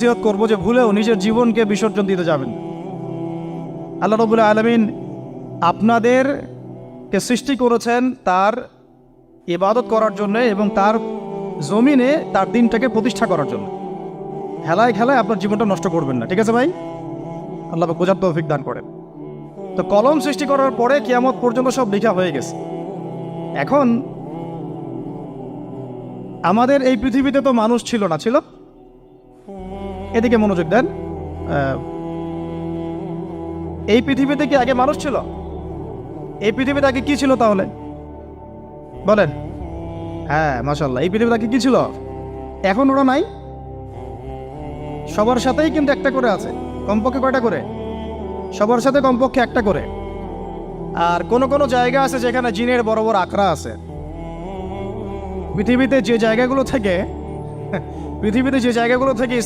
নসিহত করবো যে ভুলেও নিজের জীবনকে বিসর্জন দিতে যাবেন। আল্লাহ রাব্বুল আলামিন আপনাদেরকে সৃষ্টি করেছেন তার ইবাদত করার জন্য এবং তার জমিনে তার দিনটাকে প্রতিষ্ঠা করার জন্য। হেলায় খেলায় আপনার জীবনটা নষ্ট করবেন না, ঠিক আছে ভাই? আল্লাহ বোঝার তৌফিক দান করেন। তো কলম সৃষ্টি করার পরে কিয়ামত পর্যন্ত সব লেখা হয়ে গেছে। এখন আমাদের এই পৃথিবীতে তো মানুষ ছিল না, ছিল? এদিকে মনোযোগ দেন। এই পৃথিবীতে কি আগে মানুষ ছিল? এই পৃথিবীতে আগে কি ছিল তাহলে বলেন? হ্যাঁ, মাশাআল্লাহ। এই পৃথিবীতে আগে কি ছিল? এখন ওরা নাই। সবার সাথেই কিন্তু একটা করে আছে, কমপক্ষে কয়টা করে? সবার সাথে কমপক্ষে একটা করে। আর কোন কোন জায়গা আছে যেখানে জিনের বড় বড় আখড়া আছে। পৃথিবীতে যে জায়গাগুলো থেকে